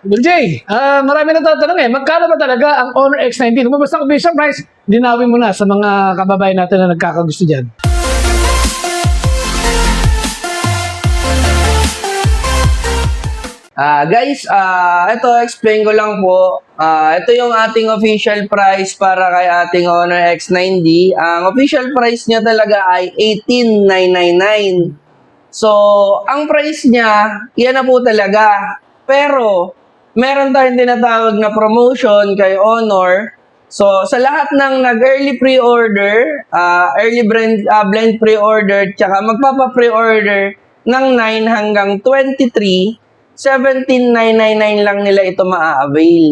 Well, Jay, marami na tatanong magkano ba talaga ang Honor X90? Lumabas ng official price, dinawin mo na sa mga kababayan natin na nagkakagusto dyan. Guys, ito explain ko lang po. Ito yung ating official price para kay ating Honor X90. Ang official price niya talaga ay 18,999. So, ang price niya, yan na po talaga. Pero, meron tayong tinatawag na promotion kay Honor. So, sa lahat ng nag-early pre-order, early blend pre-order, tsaka magpapa-pre-order ng 9 hanggang 23, 17,999 lang nila ito maa-avail.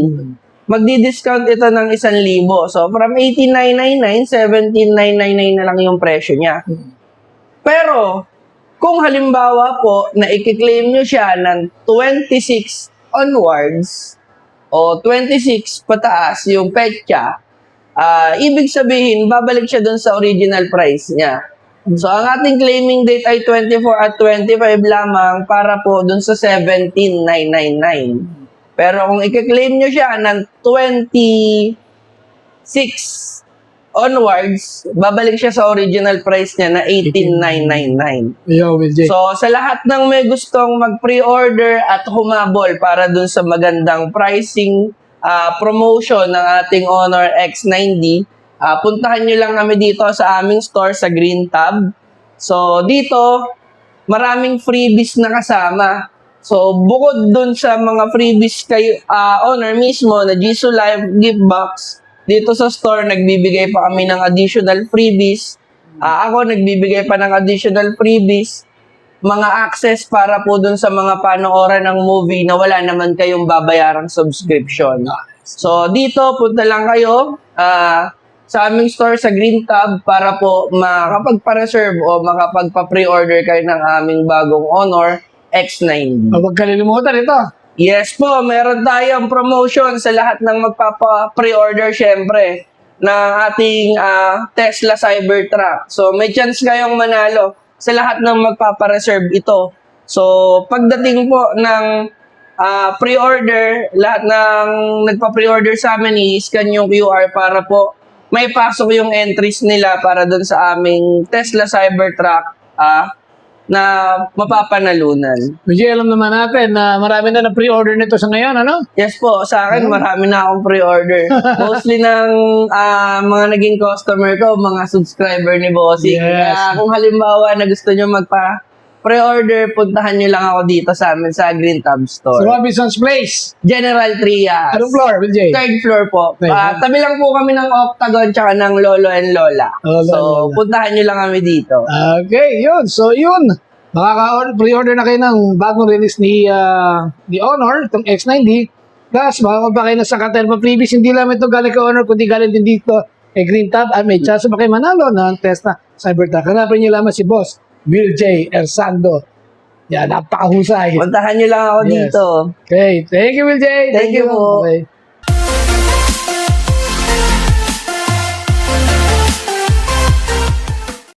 Magdi-discount ito ng 1,000. So, from 18,999, 17,999 na lang yung presyo niya. Pero, kung halimbawa po na i-claim nyo siya ng 26 onwards, o 26 pataas yung petsa, ibig sabihin, babalik siya dun sa original price niya. So, ang ating claiming date ay 24 at 25 lamang para po dun sa 17,999. Pero kung i-claim nyo siya ng 26 onwards, babalik siya sa original price niya na 18,999. Yo, Will Jay. So, sa lahat ng may gustong mag-pre-order at humabol para dun sa magandang pricing promotion ng ating Honor X90, puntahan nyo lang kami dito sa aming store sa Green Tab. So, dito, maraming freebies na kasama. So, bukod dun sa mga freebies kay Honor mismo na Jisoo Live gift box, dito sa store, nagbibigay pa kami ng additional freebies. Ako, nagbibigay pa ng additional freebies. Mga access para po dun sa mga panooran ng movie na wala naman kayong babayarang subscription. So, dito, punta lang kayo sa aming store sa Green Tab para po makapagpa-reserve o makapagpa-pre-order kayo ng aming bagong Honor X90. Huwag kalilimutan ito. Yes po, meron tayong promotion sa lahat ng magpapa-pre-order syempre ng ating Tesla Cybertruck. So may chance kayong manalo sa lahat ng magpapa-reserve ito. So pagdating po ng pre-order, lahat ng nagpa-pre-order sa amin, i-scan yung QR para po may pasok yung entries nila para doon sa aming Tesla Cybertruck na mapapanalunan. Will, alam naman natin na marami na pre-order nito sa ngayon, ano? Yes po, sa akin marami na akong pre-order. Mostly ng mga naging customer ko, mga subscriber ni Bossing. Yes. Kaya kung halimbawa na gusto nyo magpa-pre-order, puntahan nyo lang ako dito sa amin sa Green Tab Store. Sa Robinson's Place. General Trias. Anong floor, Will Jay? Third floor po. Right. Tabi lang po kami ng Octagon tsaka ng Lolo and Lola. Lola. Puntahan nyo lang kami dito. Okay, yun. So, yun. Makaka-pre-order na kayo ng bagong release ni Honor, itong X90. Plus, makakaba kayo ng sangkatan pa previous. Hindi lang ito galing kay Honor, kundi galing din dito kay Green Tab. At may chance pa kayo manalo ng Tesla Cybertruck. Hanapin niyo lamang si Boss Will J. Ersando. Yan, napakahusay. Puntahan nyo lang ako Yes. dito. Okay, thank you, Will J. Thank you po. Okay.